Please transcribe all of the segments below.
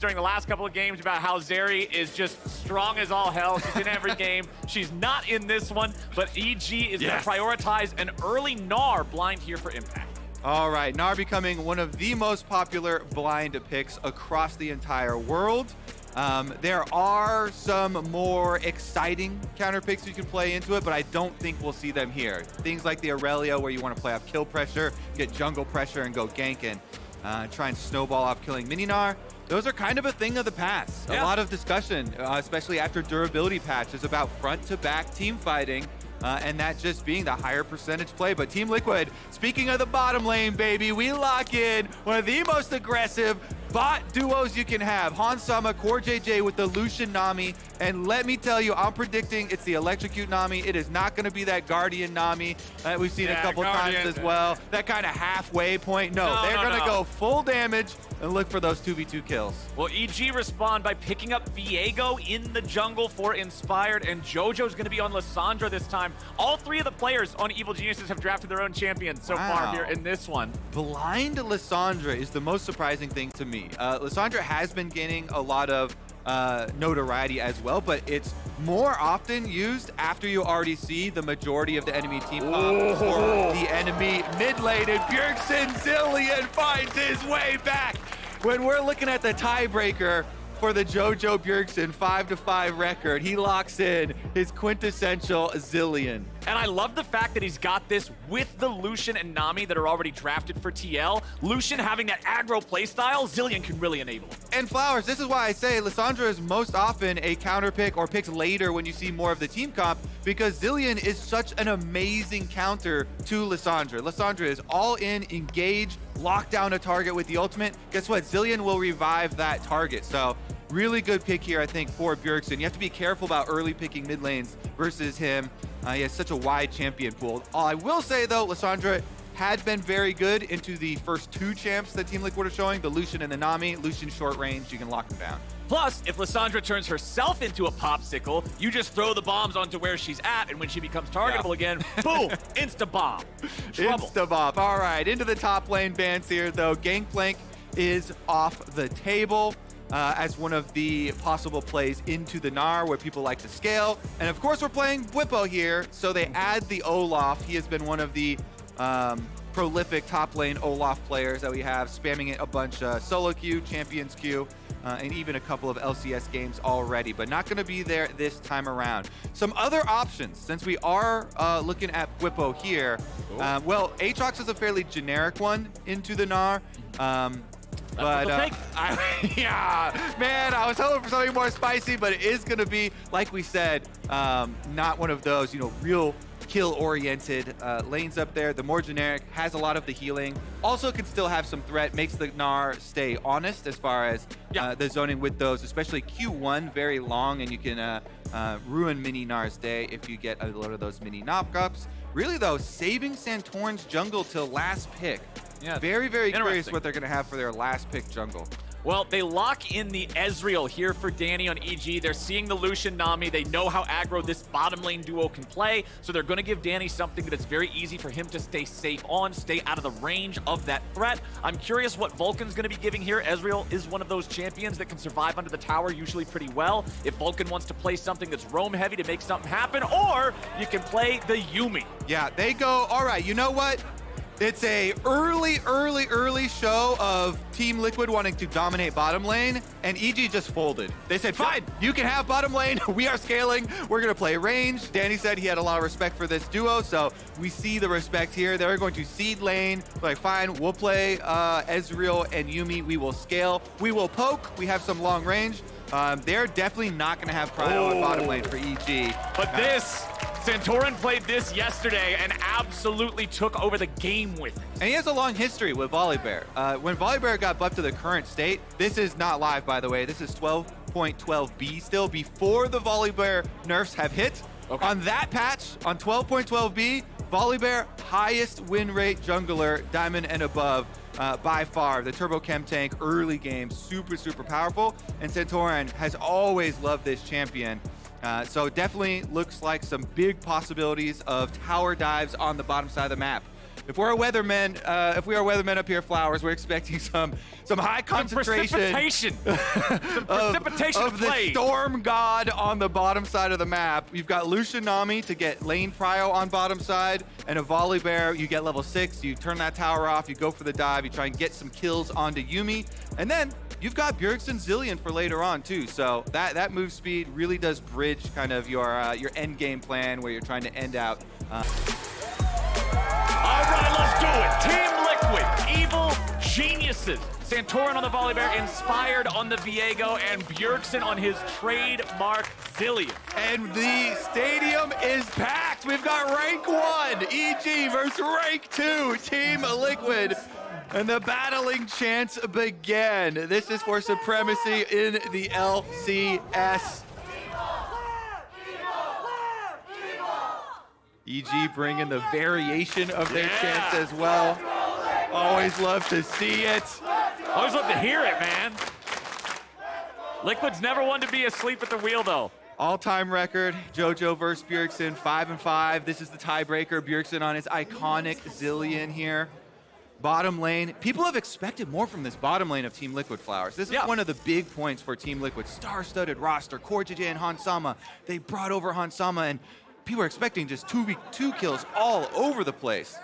during the last couple of games about how Zeri is just strong as all hell. She's in every game. She's not in this one, but EG is going to prioritize an early Gnar blind here for impact. All right, Gnar becoming one of the most popular blind picks across the entire world. There are some more exciting counter picks you can play into it, but I don't think we'll see them here. Things like the Aurelia, where you want to play off kill pressure, get jungle pressure, and go ganking. Try and snowball off killing mini Gnar. Those are kind of a thing of the past. A lot of discussion, especially after durability patches, about front-to-back team fighting, and that just being the higher percentage play. But Team Liquid, speaking of the bottom lane, baby, we lock in one of the most aggressive bot duos you can have. Hansama, CoreJJ with the Lucian Nami. And let me tell you, I'm predicting it's the Electrocute Nami. It is not going to be that Guardian Nami that we've seen a couple times as well. That kind of halfway point. No, they're going to go full damage and look for those 2v2 kills. Well, EG respond by picking up Viego in the jungle for Inspired, and Jojo's going to be on Lissandra this time. All three of the players on Evil Geniuses have drafted their own champions so far here in this one. Blind Lissandra is the most surprising thing to me. Lissandra has been gaining a lot of notoriety as well, but it's more often used after you already see the majority of the enemy team up for the enemy mid lane, and Bjergsen Zilean finds his way back. When we're looking at the tiebreaker for the Jojo Bjergsen 5-5 record, he locks in his quintessential Zilean. And I love the fact that he's got this with the Lucian and Nami that are already drafted for TL. Lucian having that aggro playstyle, Zilean can really enable. And Flowers, this is why I say Lissandra is most often a counter pick or picks later when you see more of the team comp, because Zilean is such an amazing counter to Lissandra. Lissandra is all in, engage, lock down a target with the ultimate. Guess what? Zilean will revive that target. So really good pick here, I think, for Bjergsen. You have to be careful about early picking mid lanes versus him. He has such a wide champion pool. All I will say, though, Lissandra had been very good into the first two champs that Team Liquid are showing, the Lucian and the Nami. Lucian short range, you can lock him down. Plus, if Lissandra turns herself into a popsicle, you just throw the bombs onto where she's at, and when she becomes targetable again, boom, insta-bomb. Insta-bomb. All right, into the top lane bans here, though. Gangplank is off the table as one of the possible plays into the Gnar, where people like to scale. And of course, we're playing Bwipo here, so they add the Olaf. He has been one of the prolific top lane Olaf players that we have, spamming it a bunch solo queue, champions queue, and even a couple of LCS games already, but not going to be there this time around. Some other options, since we are looking at Bwipo here. Well, Aatrox is a fairly generic one into the Gnar. But yeah, man, I was hoping for something more spicy, but it is going to be, like we said, not one of those, real kill-oriented lanes up there. The more generic has a lot of the healing. Also can still have some threat, makes the Gnar stay honest as far as the zoning with those, especially Q1, very long, and you can ruin mini Gnar's day if you get a lot of those mini knockups. Really, though, saving Santorin's jungle till last pick. Yeah, very, very curious what they're going to have for their last pick jungle. Well, they lock in the Ezreal here for Danny on EG. They're seeing the Lucian Nami. They know how aggro this bottom lane duo can play, so they're going to give Danny something that is very easy for him to stay safe on, stay out of the range of that threat. I'm curious what Vulcan's going to be giving here. Ezreal is one of those champions that can survive under the tower usually pretty well. If Vulcan wants to play something that's roam heavy to make something happen, or you can play the Yuumi. Yeah, they go, all right, you know what? It's a early show of Team Liquid wanting to dominate bottom lane, and EG just folded. They said, fine, you can have bottom lane. We are scaling. We're going to play range. Danny said he had a lot of respect for this duo, so we see the respect here. They're going to seed lane. Like, fine, we'll play Ezreal and Yuumi. We will scale. We will poke. We have some long range. They're definitely not going to have prio on bottom lane for EG. But Santorin played this yesterday and absolutely took over the game with it. And he has a long history with Volibear. When Volibear got buffed to the current state, this is not live, by the way. This is 12.12b still, before the Volibear nerfs have hit. Okay. On that patch, on 12.12b, Volibear, highest win rate jungler, diamond and above, by far. The Turbo Chem tank, early game, super powerful. And Santorin has always loved this champion. So definitely looks like some big possibilities of tower dives on the bottom side of the map. if we are weathermen up here, Flowers, we're expecting some high concentration precipitation. Some precipitation of the storm god on the bottom side of the map. You've got Lucian Nami to get lane prio on bottom side, and a Volibear. You get level 6, you turn that tower off, you go for the dive, you try and get some kills onto Yuumi, and then you've got Bjergsen Zilean for later on too. So that move speed really does bridge kind of your end game plan where you're trying to end out. All right, let's do it. Team Liquid, evil geniuses. Santorin on the Volibear, Inspired on the Viego, and Bjergsen on his trademark Zilean. And the stadium is packed. We've got rank 1, EG versus rank 2, Team Liquid. And the battling chants begin. This is for supremacy in the LCS. EG bringing the variation of their chants as well. Always love to see it. Always love to hear it, man. Liquid's never one to be asleep at the wheel, though. All-time record, Jojo versus Bjergsen, 5-5. This is the tiebreaker. Bjergsen on his iconic Zilean here. Bottom lane. People have expected more from this bottom lane of Team Liquid, Flowers. This is one of the big points for Team Liquid. Star-studded roster, CoreJJ and Hansama. They brought over Hansama, and people are expecting just 2v2 kills all over the place.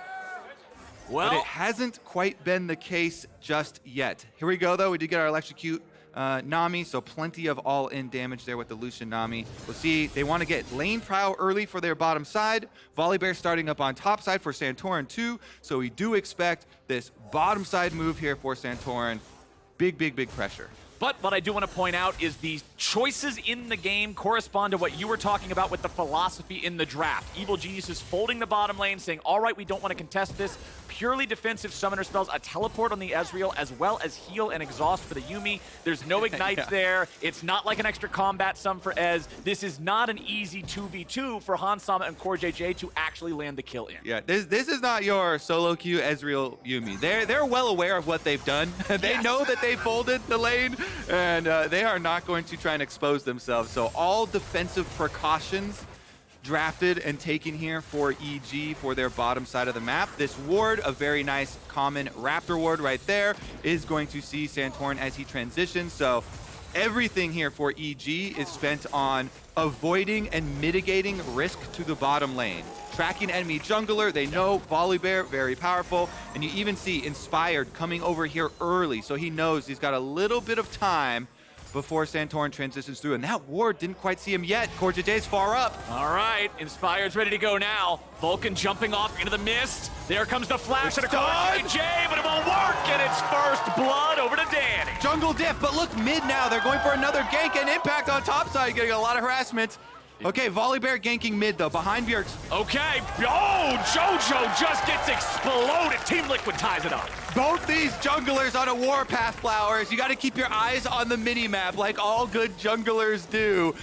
Well, but it hasn't quite been the case just yet. Here we go, though. We did get our electrocute Nami, so plenty of all-in damage there with the Lucian Nami. We'll see, they want to get lane prow early for their bottom side. Volibear starting up on top side for Santorin too, so we do expect this bottom side move here for Santorin. Big, big, big pressure. But what I do want to point out is the choices in the game correspond to what you were talking about with the philosophy in the draft. Evil Geniuses folding the bottom lane, saying, all right, we don't want to contest this. Purely defensive summoner spells, a teleport on the Ezreal, as well as heal and exhaust for the Yuumi. There's no ignites there. It's not like an extra combat sum for Ez. This is not an easy 2v2 for Hansama and CoreJJ to actually land the kill in. Yeah, this is not your solo queue Ezreal Yuumi. They're well aware of what they've done. They know that they folded the lane, and they are not going to try and expose themselves. So all defensive precautions drafted and taken here for EG for their bottom side of the map. This ward, a very nice common Raptor ward right there, is going to see Santorin as he transitions. So everything here for EG is spent on avoiding and mitigating risk to the bottom lane. Tracking enemy jungler, they know Volibear, very powerful, and you even see Inspired coming over here early, so he knows he's got a little bit of time before Santorin transitions through, and that ward didn't quite see him yet. CoreJJ's far up. All right, Inspired's ready to go now. Vulcan jumping off into the mist. There comes the flash of CoreJJ, but it won't work, and it's first blood over to Danny. Jungle diff, but look, mid now. They're going for another gank, and Impact on top side, getting a lot of harassment. Okay, Volibear ganking mid, though, behind Bjergsen. Okay, oh, Jojo just gets exploded. Team Liquid ties it up. Both these junglers on a warpath, Flowers. You got to keep your eyes on the mini-map like all good junglers do.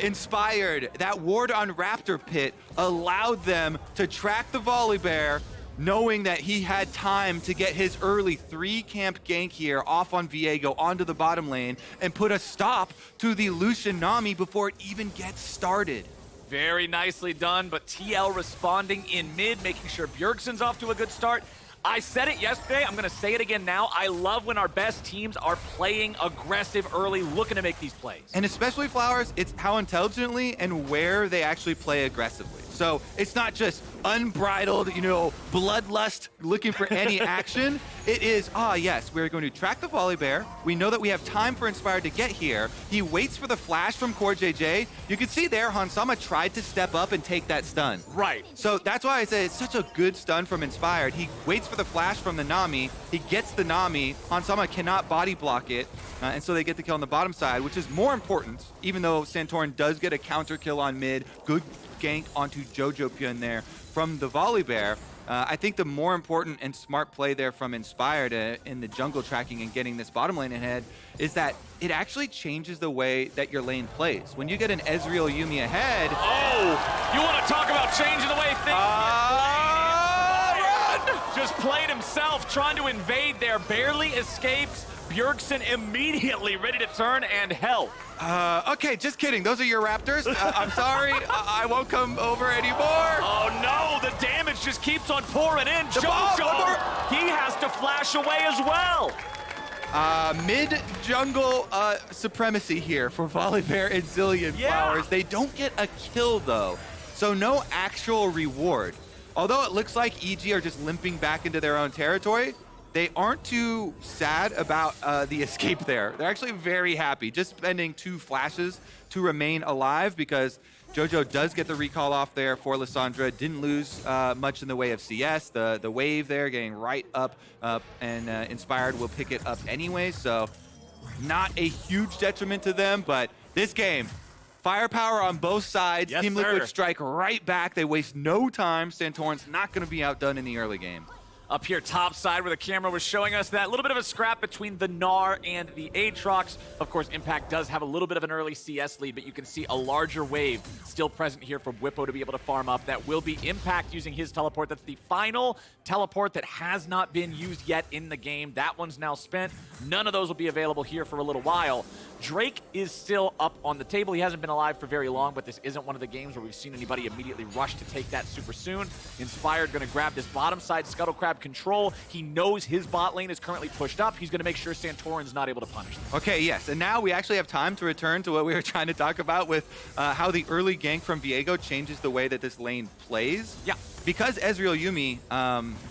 Inspired, that ward on Raptor Pit allowed them to track the Volibear, knowing that he had time to get his early 3-camp gank here off on Viego onto the bottom lane and put a stop to the Lucian Nami before it even gets started. Very nicely done, but TL responding in mid, making sure Bjergsen's off to a good start. I said it yesterday, I'm gonna say it again now. I love when our best teams are playing aggressive early, looking to make these plays. And especially Flowers, it's how intelligently and where they actually play aggressively. So it's not just unbridled, bloodlust looking for any action. It is, yes, we're going to track the Volibear. We know that we have time for Inspired to get here. He waits for the flash from CoreJJ. You can see there, Hansama tried to step up and take that stun. Right. So that's why I say it's such a good stun from Inspired. He waits for the flash from the Nami. He gets the Nami. Hansama cannot body block it. And so they get the kill on the bottom side, which is more important, even though Santorin does get a counter kill on mid. Good gank onto Jojopyun there from the Volibear. I think the more important and smart play there from Inspired in the jungle tracking and getting this bottom lane ahead is that it actually changes the way that your lane plays. When you get an Ezreal Yuumi ahead... Oh! You want to talk about changing the way things... Run! was played himself, trying to invade there, barely escapes. Bjergsen immediately ready to turn and help. Okay, just kidding. Those are your Raptors. I'm sorry. I won't come over anymore. Oh no, the damage just keeps on pouring in. Jojo, he has to flash away as well. Mid-jungle supremacy here for Volibear and Zilean Flowers. They don't get a kill, though, so no actual reward. Although it looks like EG are just limping back into their own territory, they aren't too sad about the escape there. They're actually very happy, just spending 2 flashes to remain alive because Jojo does get the recall off there for Lissandra. Didn't lose much in the way of CS. The wave there getting right up, and Inspired will pick it up anyway, so not a huge detriment to them, but this game, firepower on both sides. Yes, Team Liquid sir. strike right back. They waste no time. Santorin's not going to be outdone in the early game. Up here top side where the camera was showing us that little bit of a scrap between the Gnar and the Aatrox. Of course, Impact does have a little bit of an early CS lead, but you can see a larger wave still present here for Bwipo to be able to farm up. That will be Impact using his teleport. That's the final teleport that has not been used yet in the game. That one's now spent. None of those will be available here for a little while. Drake is still up on the table. He hasn't been alive for very long, but this isn't one of the games where we've seen anybody immediately rush to take that super soon. Inspired going to grab this bottom side Scuttle Crab control. He knows his bot lane is currently pushed up. He's going to make sure Santorin's not able to punish them. Okay, yes, and now we actually have time to return to what we were trying to talk about with how the early gank from Viego changes the way that this lane plays. Yeah. Because Ezreal Yuumi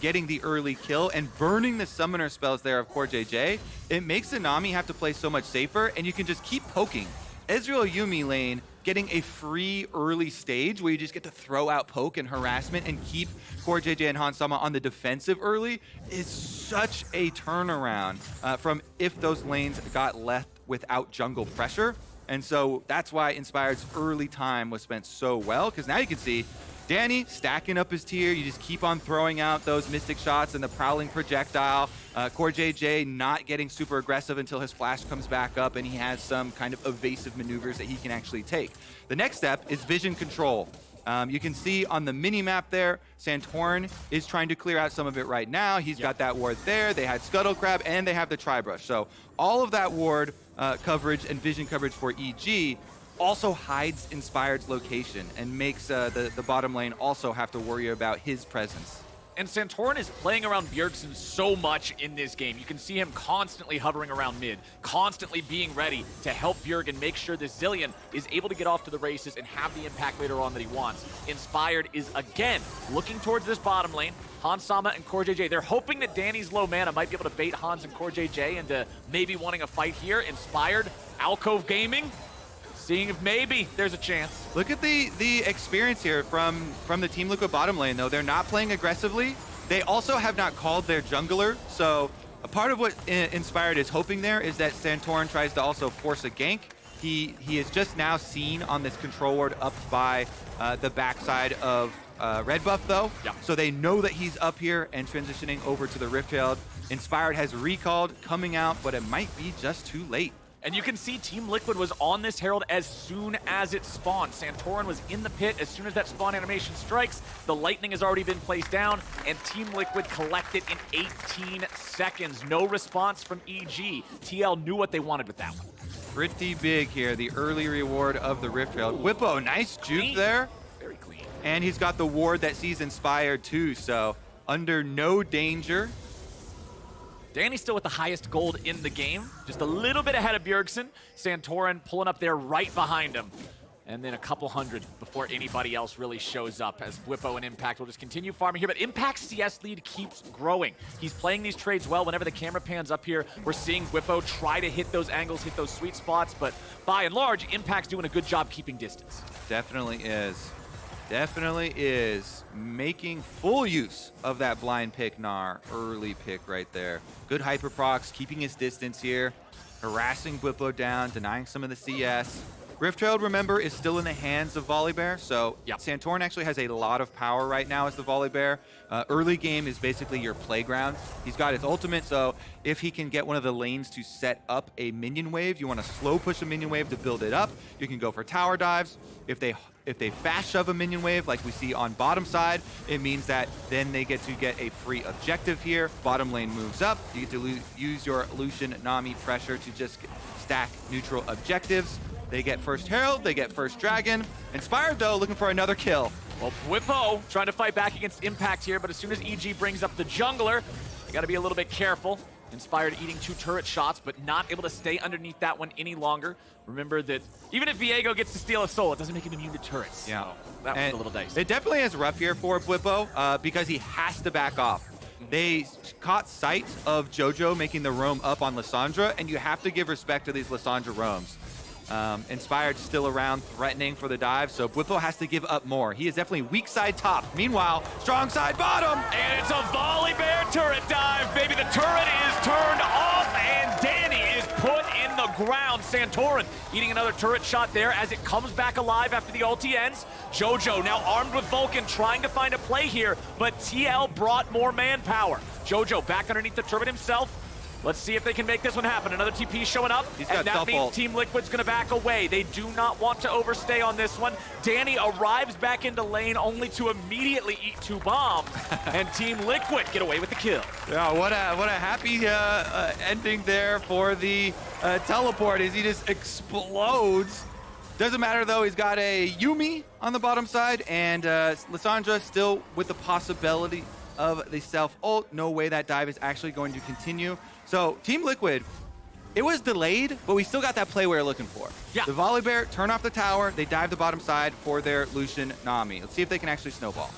getting the early kill and burning the summoner spells there of CoreJJ, it makes the Nami have to play so much safer, and you can just keep poking. Ezreal Yuumi lane getting a free early stage where you just get to throw out poke and harassment and keep CoreJJ and Hansama on the defensive early is such a turnaround from if those lanes got left without jungle pressure. And so that's why Inspired's early time was spent so well, because now you can see Danny stacking up his tier. You just keep on throwing out those mystic shots and the prowling projectile. CoreJJ not getting super aggressive until his flash comes back up and he has some kind of evasive maneuvers that he can actually take. The next step is vision control. You can see on the mini-map there, Santorin is trying to clear out some of it right now. He's got that ward there. They had Scuttle Crab and they have the Tri-Brush. So all of that ward coverage and vision coverage for EG also hides Inspired's location and makes the bottom lane also have to worry about his presence. And Santorin is playing around Bjergsen so much in this game. You can see him constantly hovering around mid, constantly being ready to help Bjerg make sure this Zilean is able to get off to the races and have the impact later on that he wants. Inspired is, again, looking towards this bottom lane. Hansama and CoreJJ, they're hoping that Danny's low mana might be able to bait Hans and CoreJJ into maybe wanting a fight here. Inspired, Alcove Gaming, seeing if maybe there's a chance. Look at the experience here from the Team Liquid bottom lane, though. They're not playing aggressively. They also have not called their jungler, so a part of what Inspired is hoping there is that Santorin tries to also force a gank. He is just now seen on this control ward up by the backside of red buff, though. Yeah. So they know that he's up here and transitioning over to the Rift Herald. Inspired has recalled, coming out, but it might be just too late. And you can see Team Liquid was on this Herald as soon as it spawned. Santorin was in the pit as soon as that spawn animation strikes. The lightning has already been placed down, and Team Liquid collected in 18 seconds. No response from EG. TL knew what they wanted with that one. Pretty big here, the early reward of the Rift Herald. Bwipo, nice juke there. Very clean. And he's got the ward that sees Inspired too, so under no danger. Danny's still with the highest gold in the game, just a little bit ahead of Bjergsen. Santorin pulling up there right behind him. And then a couple hundred before anybody else really shows up, as Bwipo and Impact will just continue farming here. But Impact's CS lead keeps growing. He's playing these trades well. Whenever the camera pans up here, we're seeing Bwipo try to hit those angles, hit those sweet spots. But by and large, Impact's doing a good job keeping distance. Definitely is. Definitely is making full use of that blind pick Gnar. Early pick right there. Good hyper procs, keeping his distance here. Harassing Bwipo down, denying some of the CS. Rift Herald, remember, is still in the hands of Volibear, so Yep. Santorin actually has a lot of power right now as the Volibear. Early game is basically your playground. He's got his ultimate, so if he can get one of the lanes to set up a minion wave, you want to slow push a minion wave to build it up. You can go for tower dives. If they fast shove a minion wave like we see on bottom side, it means that then they get to get a free objective here. Bottom lane moves up. You get to use your Lucian Nami pressure to just stack neutral objectives. They get first Herald, they get first Dragon. Inspired, though, looking for another kill. Well, Bwipo trying to fight back against Impact here, but as soon as EG brings up the jungler, you got to be a little bit careful. Inspired eating 2 turret shots, but not able to stay underneath that one any longer. Remember that even if Viego gets to steal a soul, it doesn't make him immune to turrets. Yeah. So that was a little dicey. It definitely is rough here for Bwipo because he has to back off. They caught sight of Jojo making the roam up on Lissandra, and you have to give respect to these Lissandra roams. Inspired still around, threatening for the dive, so Bwipo has to give up more. He is definitely weak side top. Meanwhile, strong side bottom. And it's a Volibear turret dive, baby. The turret is turned off, and Danny is put in the ground. Santorin eating another turret shot there as it comes back alive after the ulti ends. Jojo now armed with Vulcan, trying to find a play here, but TL brought more manpower. Jojo back underneath the turret himself. Let's see if they can make this one happen. Another TP showing up, and that means Team Liquid's gonna back away. They do not want to overstay on this one. Danny arrives back into lane only to immediately eat 2 bombs, and Team Liquid get away with the kill. Yeah, what a happy ending there for the teleport as he just explodes. Doesn't matter though, he's got a Yuumi on the bottom side, and Lissandra still with the possibility of the self-ult. No way that dive is actually going to continue. So Team Liquid, it was delayed, but we still got that play we were looking for. Yeah. The Volibear turn off the tower, they dive the bottom side for their Lucian Nami. Let's see if they can actually snowball.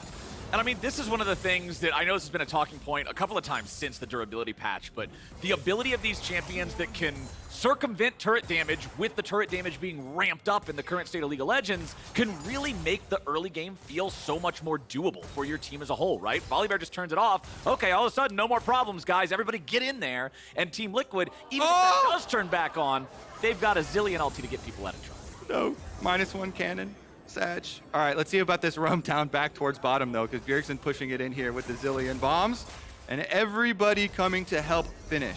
And I mean, this is one of the things that I know this has been a talking point a couple of times since the durability patch, but the ability of these champions that can circumvent turret damage with the turret damage being ramped up in the current state of League of Legends can really make the early game feel so much more doable for your team as a whole, right? Volibear just turns it off. Okay, all of a sudden, no more problems, guys. Everybody get in there. And Team Liquid, even if that does turn back on, they've got a Zilean ulti to get people out of trouble. No, -1 cannon. Sag. All right, let's see about this roam down back towards bottom, though, because Bjergsen pushing it in here with the Zilean bombs, and everybody coming to help finish.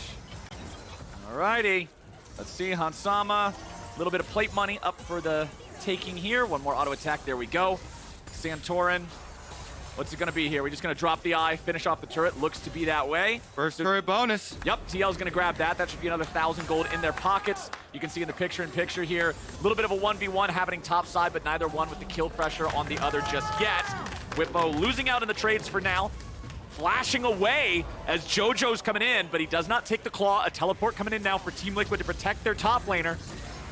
Alrighty, let's see, Hansama, a little bit of plate money up for the taking here. One more auto attack, there we go. Santorin, what's it gonna be here? We're just gonna drop the eye, finish off the turret, looks to be that way. First turret bonus. Yep, TL's gonna grab that. That should be another 1,000 gold in their pockets. You can see in the picture-in-picture here, a little bit of a 1v1 happening top side, but neither one with the kill pressure on the other just yet. Bwipo losing out in the trades for now. Flashing away as Jojo's coming in, but he does not take the claw. A teleport coming in now for Team Liquid to protect their top laner.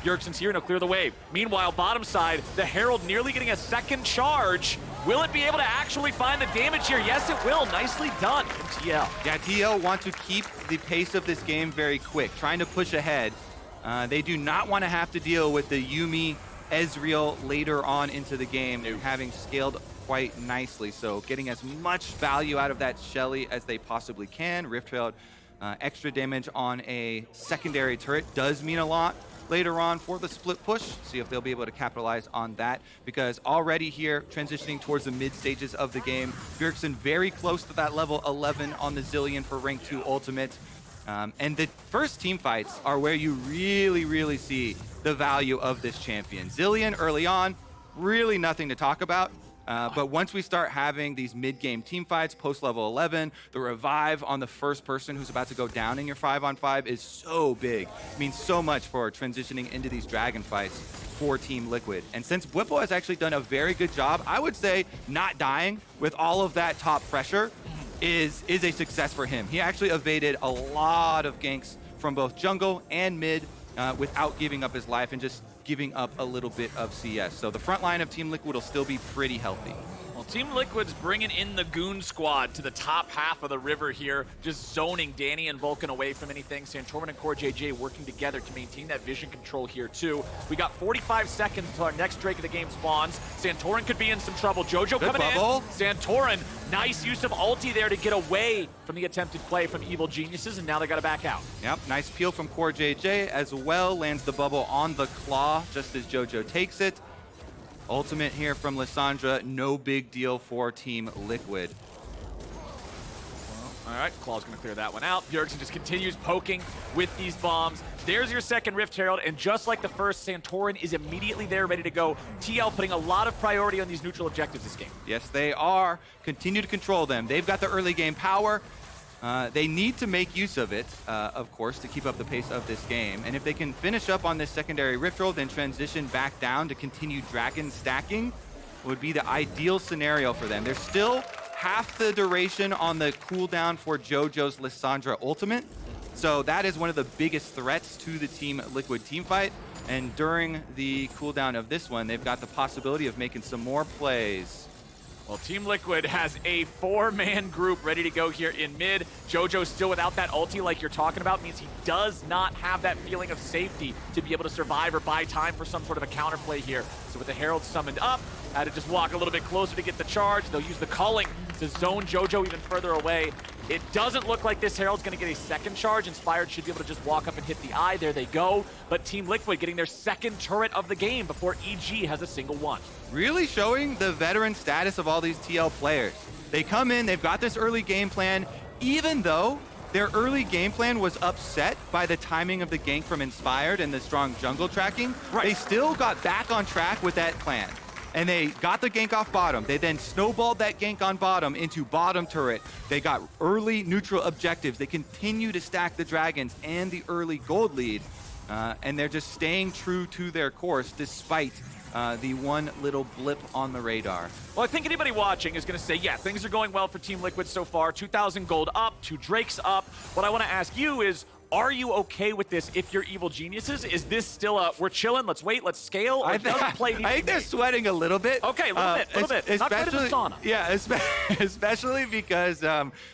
Bjergsen's here, and he'll clear the wave. Meanwhile, bottom side, the Herald nearly getting a second charge. Will it be able to actually find the damage here? Yes, it will. Nicely done from TL. Yeah, TL want to keep the pace of this game very quick, trying to push ahead. They do not want to have to deal with the Yuumi Ezreal later on into the game, having scaled quite nicely. So getting as much value out of that Shelly as they possibly can. Rift Herald, extra damage on a secondary turret does mean a lot later on for the split push. See if they'll be able to capitalize on that, because already here, transitioning towards the mid stages of the game, Bjergsen very close to that level 11 on the Zilean for rank 2 ultimate. And the first team fights are where you really see the value of this champion. Zilean early on, really nothing to talk about. But once we start having these mid-game team fights, post-level 11, the revive on the first person who's about to go down in your 5-on-5 is so big. It means so much for transitioning into these dragon fights for Team Liquid. And since Bwipo has actually done a very good job, I would say not dying with all of that top pressure is a success for him. He actually evaded a lot of ganks from both jungle and mid without giving up his life and just giving up a little bit of CS. So the front line of Team Liquid will still be pretty healthy. Well, Team Liquid's bringing in the Goon Squad to the top half of the river here, just zoning Danny and Vulcan away from anything. Santorin and CoreJJ working together to maintain that vision control here, too. We got 45 seconds until our next Drake of the game spawns. Santorin could be in some trouble. Jojo Good coming bubble. in. Santorin, nice use of ulti there to get away from the attempted play from Evil Geniuses, and now they got to back out. Yep, nice peel from CoreJJ as well. Lands the bubble on the claw just as Jojo takes it. Ultimate here from Lissandra, no big deal for Team Liquid. All right, Claw's going to clear that one out. Bjergsen just continues poking with these bombs. There's your second Rift Herald, and just like the first, Santorin is immediately there, ready to go. TL putting a lot of priority on these neutral objectives this game. Yes, they are. Continue to control them. They've got the early game power. They need to make use of it, of course, to keep up the pace of this game. And if they can finish up on this secondary Rift Roll, then transition back down to continue Dragon stacking, would be the ideal scenario for them. There's still half the duration on the cooldown for Jojo's Lissandra ultimate. So that is one of the biggest threats to the Team Liquid teamfight. And during the cooldown of this one, they've got the possibility of making some more plays. Well, Team Liquid has a 4-man group ready to go here in mid. Jojo still without that ulti like you're talking about, means he does not have that feeling of safety to be able to survive or buy time for some sort of a counterplay here. So with the Herald summoned up, had to just walk a little bit closer to get the charge. They'll use the culling to zone Jojo even further away. It doesn't look like this Herald's going to get a second charge. Inspired should be able to just walk up and hit the eye. There they go. But Team Liquid getting their second turret of the game before EG has a single one. Really showing the veteran status of all these TL players. They come in, they've got this early game plan, even though their early game plan was upset by the timing of the gank from Inspired and the strong jungle tracking. Right. They still got back on track with that plan. And they got the gank off bottom. They then snowballed that gank on bottom into bottom turret. They got early neutral objectives. They continue to stack the dragons and the early gold lead. And they're just staying true to their course despite the one little blip on the radar. Well, I think anybody watching is going to say, yeah, things are going well for Team Liquid so far. 2,000 gold up, 2 Drakes up. What I want to ask you is, are you okay with this if you're Evil Geniuses? Is this still a, we're chilling, let's wait, let's scale? Or does the play need I think they're sweating a little bit. Okay, a little bit. Not good in the sauna. Yeah, especially because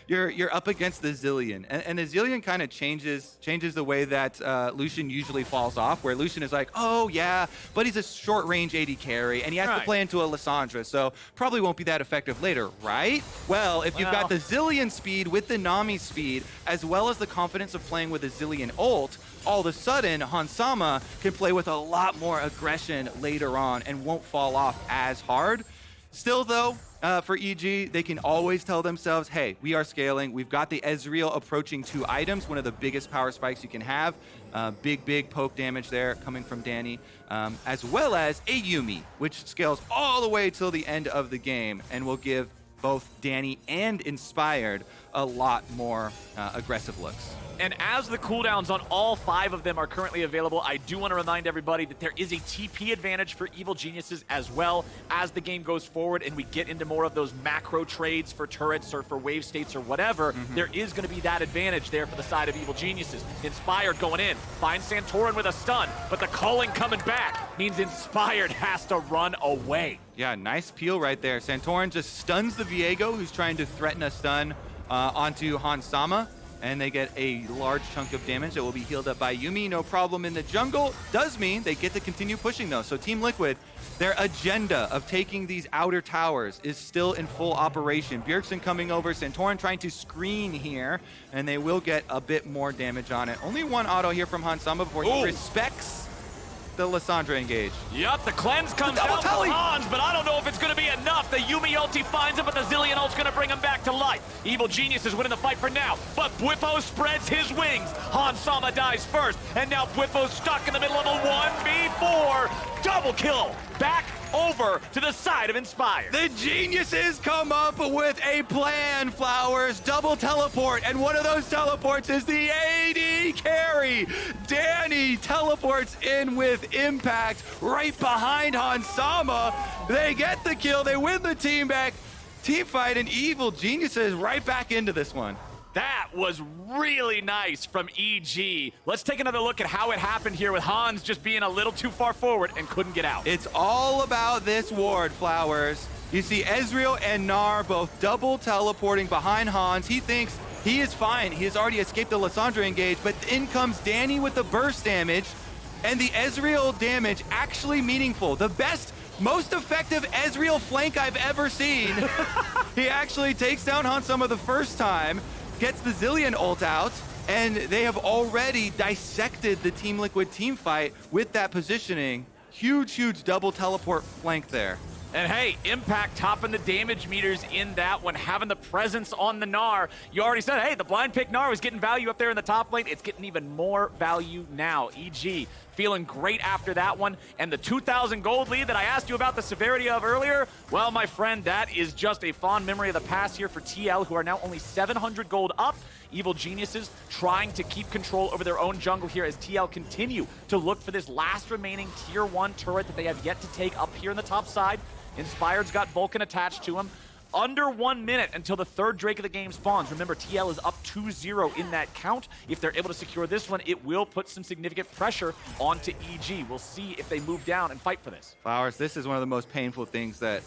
you're up against the Zilean. And the Zilean kind of changes the way that Lucian usually falls off, where Lucian is like, oh yeah, but he's a short-range AD carry, and he has to play into a Lissandra, so probably won't be that effective later, right? Well, if you've got the Zilean speed with the Nami speed, as well as the confidence of playing with the Zilean ult, all of a sudden, Hansama can play with a lot more aggression later on and won't fall off as hard. Still, though, for EG, they can always tell themselves, hey, we are scaling. We've got the Ezreal approaching 2 items, one of the biggest power spikes you can have. Big poke damage there coming from Danny, as well as a Yuumi, which scales all the way till the end of the game and will give both Danny and Inspired a lot more aggressive looks. And as the cooldowns on all 5 of them are currently available, I do want to remind everybody that there is a TP advantage for Evil Geniuses as well as the game goes forward and we get into more of those macro trades for turrets or for wave states or whatever. There is going to be that advantage there for the side of Evil Geniuses. Inspired going in, finds Santorin with a stun, but the calling coming back means Inspired has to run away. Yeah, nice peel right there. Santorin just stuns the Viego, who's trying to threaten a stun onto Hansama. And they get a large chunk of damage that will be healed up by Yuumi. No problem in the jungle. Does mean they get to continue pushing, though. So Team Liquid, their agenda of taking these outer towers is still in full operation. Bjergsen coming over, Santorin trying to screen here, and they will get a bit more damage on it. Only one auto here from Hansama before he respects the Lissandra engage. Yep, the cleanse comes down from Hans, but I don't know if it's going to be enough. The Yuumi ulti finds him, but the Zilean ult's going to bring him back to life. Evil Genius is winning the fight for now, but Bwipo spreads his wings. Hansama dies first, and now Bwipo's stuck in the middle of a 1v4. Double kill. Back over to the side of Inspired. The Geniuses come up with a plan, Flowers. Double teleport, and one of those teleports is the AD carry. Danny teleports in with impact right behind Hansama. They get the kill, they win the team back. Team fight and Evil Geniuses right back into this one. That was really nice from EG. Let's take another look at how it happened here with Hans just being a little too far forward and couldn't get out. It's all about this ward, Flowers. You see Ezreal and Gnar both double teleporting behind Hans. He thinks he is fine. He has already escaped the Lissandra engage, but in comes Danny with the burst damage, and the Ezreal damage actually meaningful. The best, most effective Ezreal flank I've ever seen. He actually takes down Hansama the first time, gets the Zilean ult out, and they have already dissected the Team Liquid team fight with that positioning. Huge double teleport flank there. And hey, Impact topping the damage meters in that one, having the presence on the Gnar. You already said, hey, the blind pick Gnar was getting value up there in the top lane. It's getting even more value now. EG feeling great after that one. And the 2,000 gold lead that I asked you about the severity of earlier, well, my friend, that is just a fond memory of the past here for TL, who are now only 700 gold up. Evil Geniuses trying to keep control over their own jungle here as TL continue to look for this last remaining tier 1 turret that they have yet to take up here in the top side. Inspired's got Vulcan attached to him. Under 1 minute until the third Drake of the game spawns. Remember, TL is up 2-0 in that count. If they're able to secure this one, it will put some significant pressure onto EG. We'll see if they move down and fight for this. Flowers, this is one of the most painful things that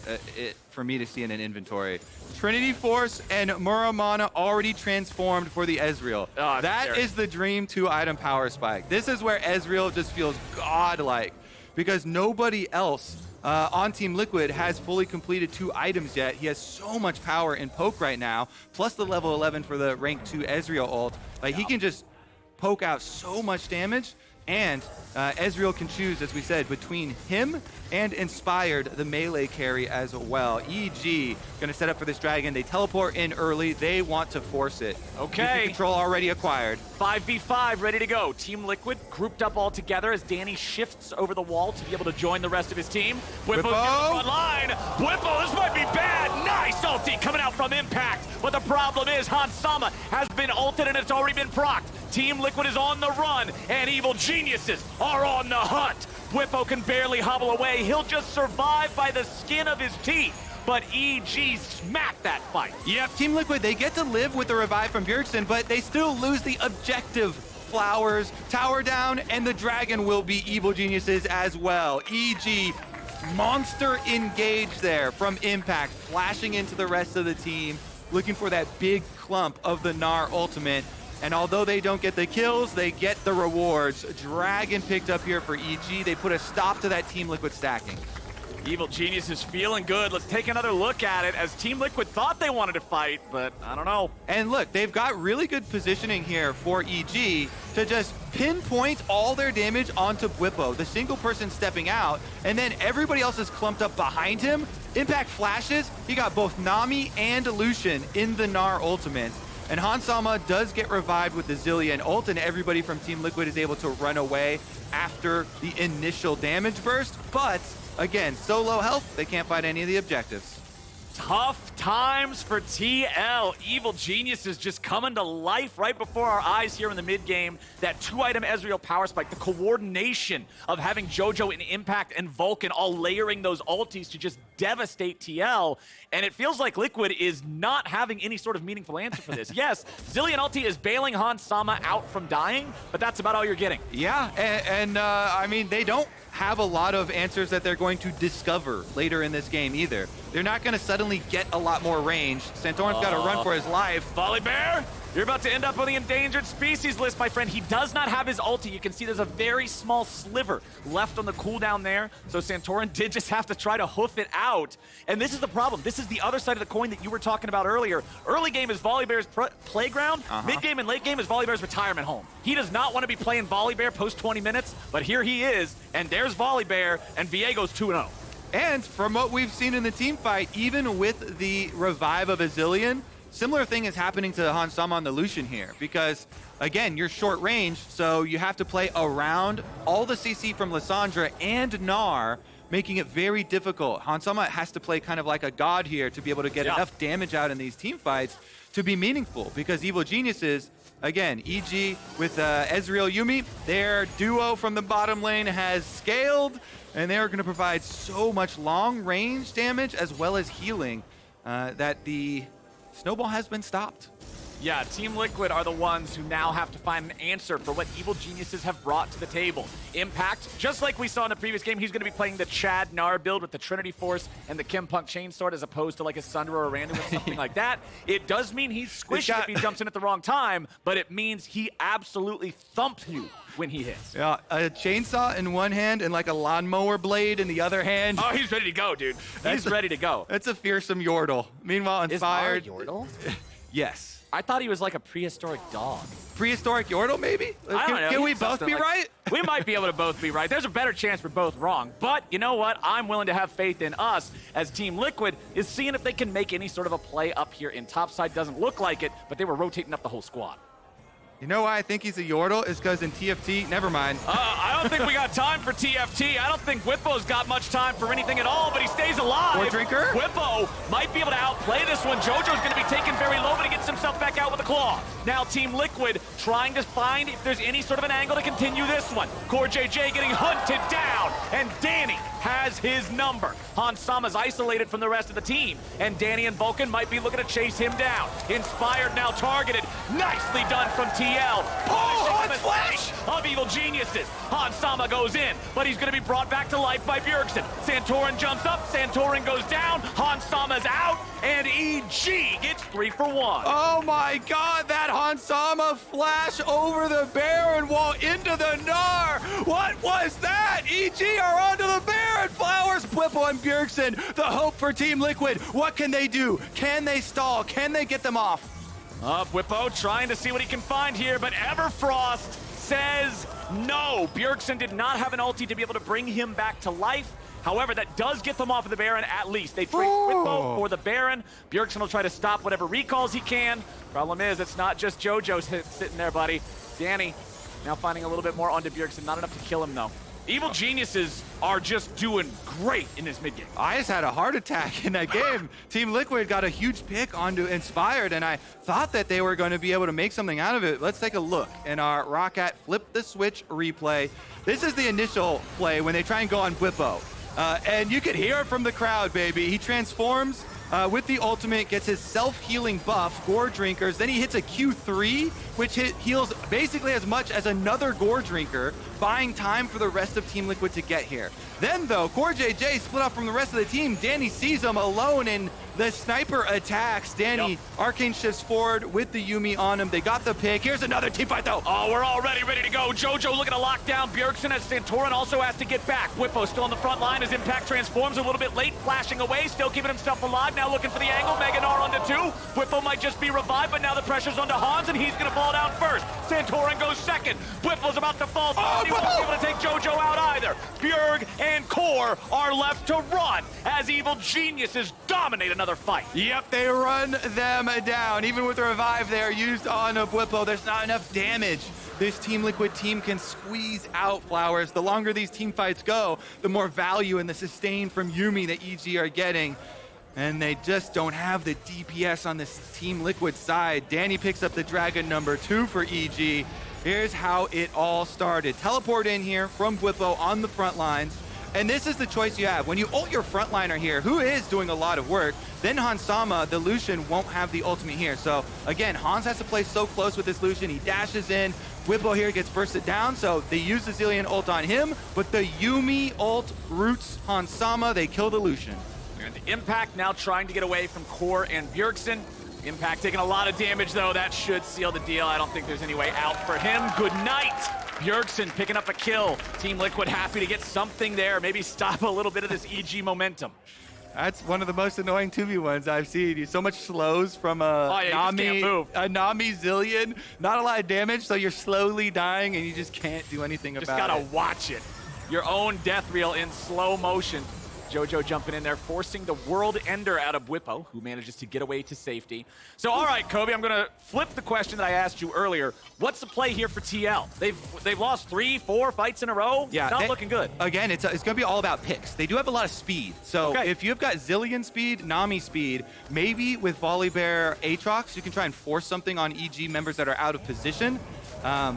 for me to see in an inventory. Trinity Force and Muramana already transformed for the Ezreal. Oh, that is the dream 2-item power spike. This is where Ezreal just feels godlike because nobody else on Team Liquid has fully completed 2 items yet. He has so much power in poke right now, plus the level 11 for the rank 2 Ezreal ult. Like, he can just poke out so much damage, and Ezreal can choose, as we said, between him and Inspired, the melee carry as well. EG gonna set up for this dragon. They teleport in early. They want to force it. Okay. Control already acquired. 5v5 ready to go. Team Liquid grouped up all together as Danny shifts over the wall to be able to join the rest of his team. Bwipo's online. Bwipo, this might be bad. Nice ulti coming out from Impact. But the problem is Hansama has been ulted and it's already been procced. Team Liquid is on the run and Evil Geniuses are on the hunt. Bwipo can barely hobble away. He'll just survive by the skin of his teeth. But EG smacked that fight. Yep, Team Liquid, they get to live with the revive from Bjergsen, but they still lose the objective. Flowers, tower down, and the dragon will be Evil Geniuses as well. EG, monster engage there from Impact, flashing into the rest of the team, looking for that big clump of the Gnar ultimate. And although they don't get the kills, they get the rewards. Dragon picked up here for EG. They put a stop to that Team Liquid stacking. Evil Genius is feeling good. Let's take another look at it as Team Liquid thought they wanted to fight, but I don't know. And look, they've got really good positioning here for EG to just pinpoint all their damage onto Bwipo, the single person stepping out, and then everybody else is clumped up behind him. Impact flashes. He got both Nami and Lucian in the Gnar ultimate. And Hansama does get revived with the Zilean ult, and everybody from Team Liquid is able to run away after the initial damage burst. But, again, so low health, they can't fight any of the objectives. Tough times for TL. Evil Geniuses just coming to life right before our eyes here in the mid-game. That 2-item Ezreal power spike, the coordination of having Jojo and Impact and Vulcan all layering those ultis to just devastate TL. And it feels like Liquid is not having any sort of meaningful answer for this. Yes, Zilean ulti is bailing Hansama out from dying, but that's about all you're getting. Yeah, and I mean, they don't have a lot of answers that they're going to discover later in this game either. They're not going to suddenly get a lot more range. Santorin's got to run for his life. Volibear, you're about to end up on the endangered species list, my friend. He does not have his ulti. You can see there's a very small sliver left on the cooldown there. So Santorin did just have to try to hoof it out. And this is the problem. This is the other side of the coin that you were talking about earlier. Early game is Volibear's playground. Mid-game and late game is Volibear's retirement home. He does not want to be playing Volibear post 20 minutes, but here he is, and there's Volibear, and Viego's 2-0. And from what we've seen in the team fight, even with the revive of a Zilean, similar thing is happening to Hansama on the Lucian here, because again, you're short range, so you have to play around all the CC from Lissandra and Gnar, making it very difficult. Hansama has to play kind of like a god here to be able to get enough damage out in these team fights to be meaningful, because Evil Geniuses, again, EG with Ezreal Yuumi, their duo from the bottom lane has scaled, and they're going to provide so much long-range damage as well as healing that the snowball has been stopped. Yeah, Team Liquid are the ones who now have to find an answer for what Evil Geniuses have brought to the table. Impact, just like we saw in the previous game, he's going to be playing the Chad Gnar build with the Trinity Force and the Kim Punk Chainsword as opposed to like a Sundra or a Randy or something like that. It does mean he's squishy if he jumps in at the wrong time, but it means he absolutely thumps you when he hits. Yeah, a chainsaw in one hand and like a lawnmower blade in the other hand. Oh, he's ready to go, dude. He's ready to go. That's a fearsome Yordle. Meanwhile, Inspired. Is Gnar a Yordle? Yes. I thought he was like a prehistoric dog. Prehistoric Yordle, maybe? I don't know. Can we both be right? We might be able to both be right. There's a better chance we're both wrong. But you know what? I'm willing to have faith in us as Team Liquid is seeing if they can make any sort of a play up here in topside. Doesn't look like it, but they were rotating up the whole squad. You know why I think he's a Yordle? Is because in TFT, never mind. I don't think we got time for TFT. I don't think Bwipo's got much time for anything at all, but he stays alive. Or Drinker? Bwipo might be able to outplay this one. Jojo's going to be taken very low, but he gets himself back out with a claw. Now Team Liquid trying to find if there's any sort of an angle to continue this one. CoreJJ getting hunted down, and Danny has his number. Hansama's isolated from the rest of the team, and Danny and Vulcan might be looking to chase him down. Inspired now targeted. Nicely done from TL. Oh, flash of Evil Geniuses. Hansama goes in, but he's going to be brought back to life by Bjergsen. Santorin jumps up, Santorin goes down, Hansama's out, and EG gets 3 for 1. Oh my god, that Hansama flash over the Baron wall into the Gnar! What was that? EG are onto the Baron! Flowers, Bwipo, and Bjergsen, the hope for Team Liquid. What can they do? Can they stall? Can they get them off? Bwipo trying to see what he can find here, but Everfrost says no. Bjergsen did not have an ulti to be able to bring him back to life. However, that does get them off of the Baron at least. They trade Bwipo for the Baron. Bjergsen will try to stop whatever recalls he can. Problem is, it's not just Jojo sitting there, buddy. Danny now finding a little bit more onto Bjergsen. Not enough to kill him, though. Evil Geniuses are just doing great in this mid game. I just had a heart attack in that game. Team Liquid got a huge pick onto Inspired, and I thought that they were going to be able to make something out of it. Let's take a look in our Roccat Flip the Switch replay. This is the initial play when they try and go on Bwipo. And you could hear it from the crowd, baby. He transforms with the ultimate, gets his self-healing buff, Gore Drinkers. Then he hits a Q3, which heals basically as much as another Gore Drinker, buying time for the rest of Team Liquid to get here. Then, though, CoreJJ split off from the rest of the team. Danny sees him alone in the sniper attacks. Danny, Arcane shifts forward with the Yuumi on him. They got the pick. Here's another team fight, though. Oh, we're already ready to go. Jojo looking to lock down Bjergsen as Santorin also has to get back. Bwipo still on the front line as Impact transforms a little bit late, flashing away, still keeping himself alive. Now looking for the angle. Mega Gnar onto 2. Bwipo might just be revived, but now the pressure's onto Hans, and he's going to fall down first. Santorin goes second. Bwipo's about to fall. He won't be able to take Jojo out either. Bjerg and Core are left to run as Evil Geniuses dominate another fight. Yep, they run them down. Even with the revive there used on a Bwipo, there's not enough damage. This Team Liquid team can squeeze out Flowers. The longer these team fights go, the more value and the sustain from Yuumi that EG are getting. And they just don't have the DPS on this Team Liquid side. Danny picks up the Dragon number 2 for EG. Here's how it all started. Teleport in here from Bwipo on the front lines. And this is the choice you have. When you ult your frontliner here, who is doing a lot of work, then Hansama, the Lucian, won't have the ultimate here. So again, Hans has to play so close with this Lucian. He dashes in. Bwipo here gets bursted down, so they use the Zilean ult on him, but the Yuumi ult roots Hansama. They kill the Lucian. And Impact now trying to get away from Core and Bjergsen. Impact taking a lot of damage, though. That should seal the deal. I don't think there's any way out for him. Good night. Bjergsen picking up a kill. Team Liquid happy to get something there. Maybe stop a little bit of this EG momentum. That's one of the most annoying 2v1s I've seen. So much slows from a Nami Zilean. Not a lot of damage, so you're slowly dying and you just can't do anything about it. Just gotta watch it. Your own death reel in slow motion. Jojo jumping in there, forcing the world ender out of Bwipo, who manages to get away to safety. So, all right, Kobe, I'm going to flip the question that I asked you earlier. What's the play here for TL? They've lost 3-4 fights in a row. Yeah, not looking good. Again, it's going to be all about picks. They do have a lot of speed. So if you've got Zilean speed, Nami speed, maybe with Volibear Aatrox, you can try and force something on EG members that are out of position.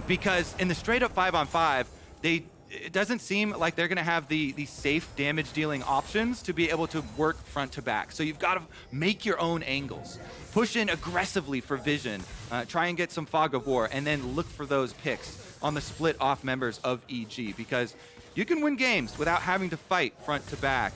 Because in the straight up 5-on-5, they it doesn't seem like they're going to have the safe damage dealing options to be able to work front to back. So you've got to make your own angles. Push in aggressively for vision. Try and get some Fog of War, and then look for those picks on the split off members of EG, because you can win games without having to fight front to back.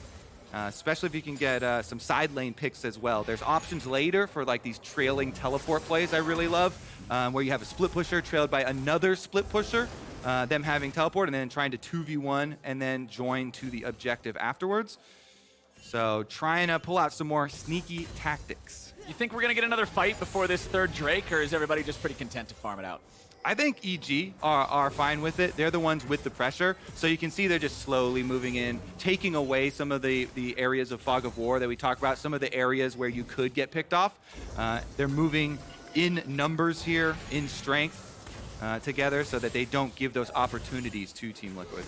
Especially if you can get some side lane picks as well. There's options later for like these trailing teleport plays I really love, where you have a split pusher trailed by another split pusher, them having teleport and then trying to 2v1 and then join to the objective afterwards. So trying to pull out some more sneaky tactics. You think we're going to get another fight before this third Drake, or is everybody just pretty content to farm it out? I think EG are fine with it. They're the ones with the pressure. So you can see they're just slowly moving in, taking away some of the areas of Fog of War that we talked about, some of the areas where you could get picked off. They're moving in numbers here, in strength together, so that they don't give those opportunities to Team Liquid.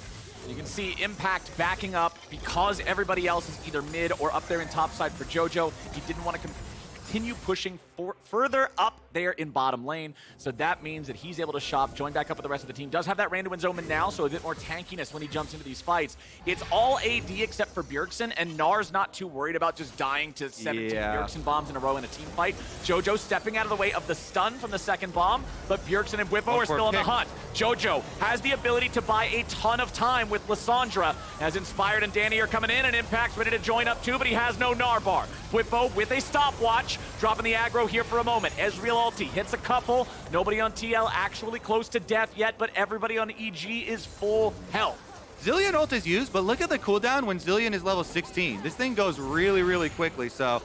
You can see Impact backing up because everybody else is either mid or up there in top side for Jojo. He didn't want to continue pushing further up there in bottom lane, so that means that he's able to shop, join back up with the rest of the team. Does have that Randuin's Omen now, so a bit more tankiness when he jumps into these fights. It's all AD except for Bjergsen, and Gnar's not too worried about just dying to 17 Bjergsen bombs in a row in a team fight. Jojo stepping out of the way of the stun from the second bomb, but Bjergsen and Bwipo are still on the hunt. Jojo has the ability to buy a ton of time with Lissandra, as Inspired and Danny are coming in, and Impact's ready to join up too, but he has no Gnar bar. Bwipo with a stopwatch, dropping the aggro here for a moment. Ezreal ulti hits a couple. Nobody on TL actually close to death yet, but everybody on EG is full health. Zilean ult is used, but look at the cooldown when Zilean is level 16. This thing goes really, really quickly, so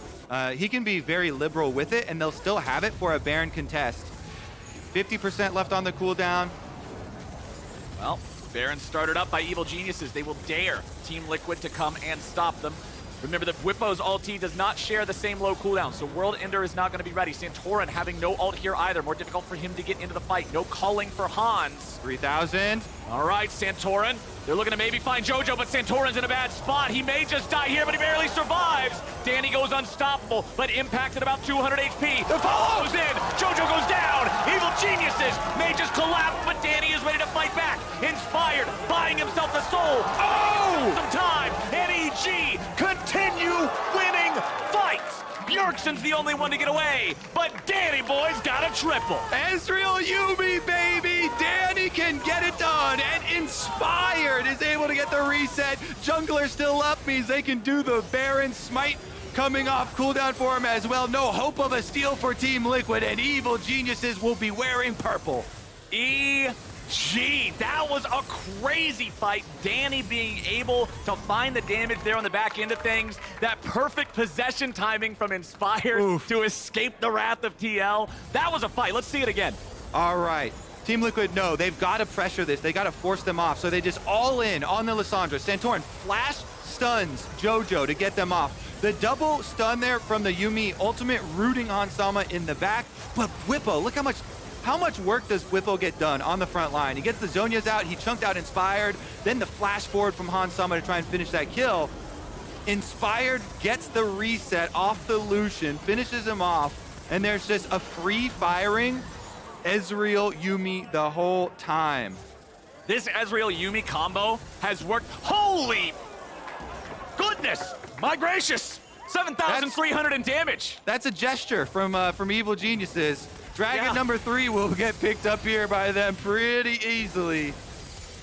he can be very liberal with it, and they'll still have it for a Baron contest. 50% left on the cooldown. Well, Baron started up by evil geniuses. They will dare Team Liquid to come and stop them. Remember that Bwipo's ulti does not share the same low cooldown, so World Ender is not going to be ready. Santorin having no ult here either. More difficult for him to get into the fight. No culling for Hans. 3,000. All right, Santorin. They're looking to maybe find Jojo, but Santorin's in a bad spot. He may just die here, but he barely survives. Danny goes unstoppable, but impacted about 200 HP. The follow goes in. Jojo goes down. Evil geniuses may just collapse, but Danny is ready to fight back. Inspired, buying himself the soul. Oh! Some time, and EG continue winning fights. Bjergsen's the only one to get away, but Danny boy's got a triple. Ezreal Yuumi, baby! Danny can get it done, and Inspired is able to get the reset. Jungler still up means they can do the Baron smite coming off cooldown for him as well. No hope of a steal for Team Liquid, and Evil Geniuses will be wearing purple. EG, that was a crazy fight. Danny being able to find the damage there on the back end of things. That perfect possession timing from Inspired to escape the wrath of TL. That was a fight. Let's see it again. All right. Team Liquid, no, they've got to pressure this. They got to force them off. So they just all in on the Lissandra. Santorin flash stuns Jojo to get them off. The double stun there from the Yuumi ultimate rooting Hansama in the back. But Bwipo, look how much work does Bwipo get done on the front line? He gets the Zhonya's out, he chunked out Inspired, then the flash forward from Hansama to try and finish that kill. Inspired gets the reset off the Lucian, finishes him off, and there's just a free firing Ezreal Yuumi the whole time. This Ezreal Yuumi combo has worked. Holy goodness, my gracious, 7,300 in damage. That's a gesture from Evil Geniuses. Dragon number 3 will get picked up here by them pretty easily.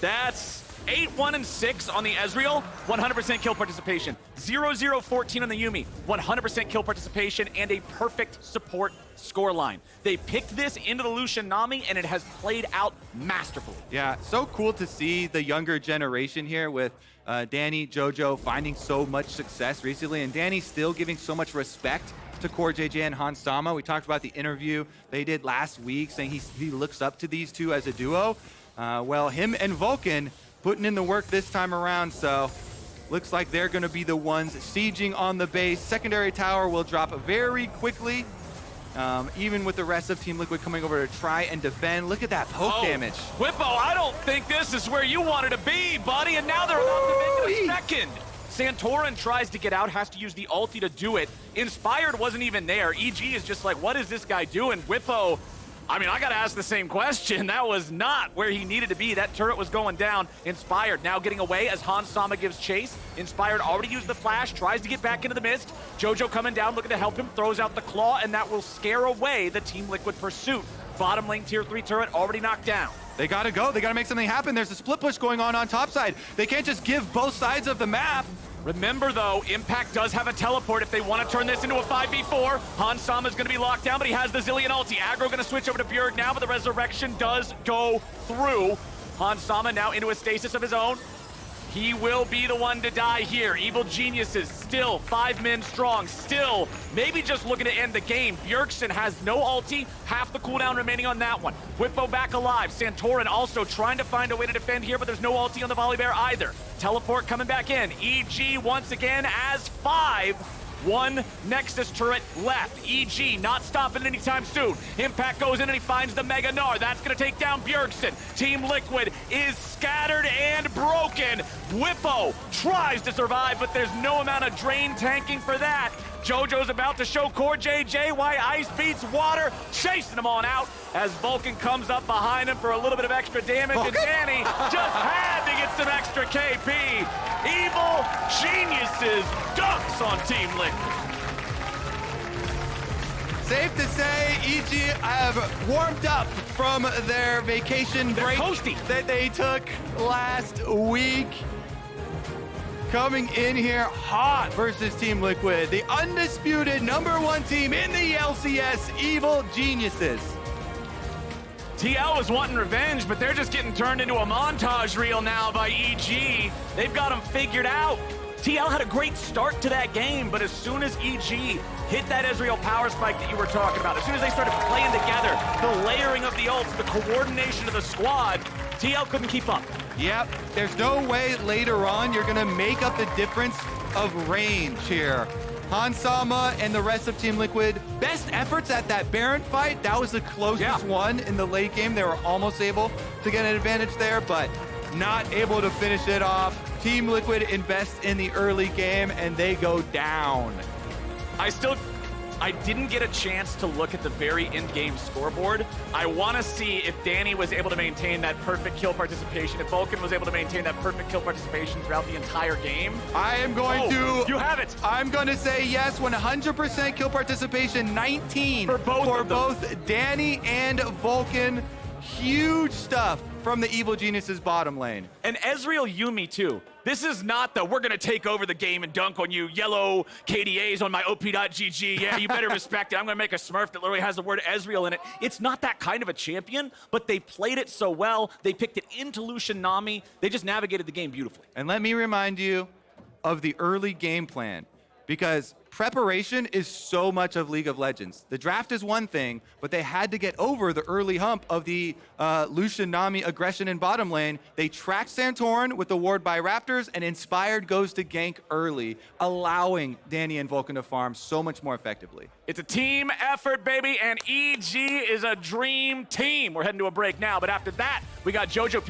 That's 8-1-6 on the Ezreal, 100% kill participation. 0-0-14 on the Yuumi, 100% kill participation, and a perfect support scoreline. They picked this into the Lucian Nami, and it has played out masterfully. Yeah, so cool to see the younger generation here with Danny, Jojo finding so much success recently, and Danny still giving so much respect to CoreJJ and Hansama. We talked about the interview they did last week, saying he looks up to these two as a duo. Well, him and Vulcan putting in the work this time around, so looks like they're going to be the ones sieging on the base. Secondary tower will drop very quickly, even with the rest of Team Liquid coming over to try and defend. Look at that poke damage. Bwipo, I don't think this is where you wanted to be, buddy, and now they're about to make it a second. Santorin tries to get out, has to use the ulti to do it. Inspired wasn't even there. EG is just like, what is this guy doing? Bwipo, I mean, I gotta ask the same question. That was not where he needed to be. That turret was going down. Inspired now getting away as Hans Sama gives chase. Inspired already used the flash, tries to get back into the mist. Jojo coming down, looking to help him, throws out the claw, and that will scare away the Team Liquid pursuit. Bottom lane tier 3 turret already knocked down. They gotta go. They gotta make something happen. There's a split push going on top side. They can't just give both sides of the map. Remember, though, Impact does have a teleport if they want to turn this into a 5v4. Hans Sama's going to be locked down, but he has the Zilean ulti. Aggro going to switch over to Bjerg now, but the resurrection does go through. Hans Sama now into a stasis of his own. He will be the one to die here. Evil Geniuses still 5 men strong, still maybe just looking to end the game. Bjergsen has no ulti, half the cooldown remaining on that one. Bwipo back alive. Santorin also trying to find a way to defend here, but there's no ulti on the Volibear either. Teleport coming back in. EG once again as 5. One Nexus turret left. EG not stopping anytime soon. Impact goes in and he finds the Mega Gnar. That's going to take down Bjergsen. Team Liquid is scattered and broken. Bwipo tries to survive, but there's no amount of drain tanking for that. Jojo's about to show CoreJJ why ice beats water, chasing him on out as Vulcan comes up behind him for a little bit of extra damage, and Danny just had to get some extra KP. Evil Geniuses dunks on Team Liquid. Safe to say, EG have warmed up from their vacation break that they took last week. Coming in here hot versus Team Liquid, the undisputed #1 team in the LCS, Evil Geniuses. TL was wanting revenge, but they're just getting turned into a montage reel now by EG. They've got them figured out. TL had a great start to that game, but as soon as EG hit that Ezreal power spike that you were talking about, as soon as they started playing together, the layering of the ults, the coordination of the squad, TL couldn't keep up. Yep, there's no way later on you're gonna make up the difference of range here. Hans Sama and the rest of Team Liquid, best efforts at that Baron fight. That was the closest one in the late game. They were almost able to get an advantage there, but not able to finish it off. Team Liquid invests in the early game and they go down. I didn't get a chance to look at the very end game scoreboard. I want to see if Danny was able to maintain that perfect kill participation, if Vulcan was able to maintain that perfect kill participation throughout the entire game. I am going to... You have it! I'm going to say yes, 100% kill participation, 19 for both Danny and Vulcan. Huge stuff from the Evil Geniuses bottom lane. And Ezreal Yuumi too. This is not the we're gonna take over the game and dunk on you yellow KDAs on my op.gg. Yeah, you better respect it. I'm gonna make a smurf that literally has the word Ezreal in it. It's not that kind of a champion, but they played it so well. They picked it into Lucian Nami. They just navigated the game beautifully. And let me remind you of the early game plan, because preparation is so much of League of Legends. The draft is one thing, but they had to get over the early hump of the Lucian Nami aggression in bottom lane. They tracked Santorin with the ward by Raptors, and Inspired goes to gank early, allowing Danny and Vulcan to farm so much more effectively. It's a team effort, baby, and EG is a dream team. We're heading to a break now, but after that, we got Jojopyun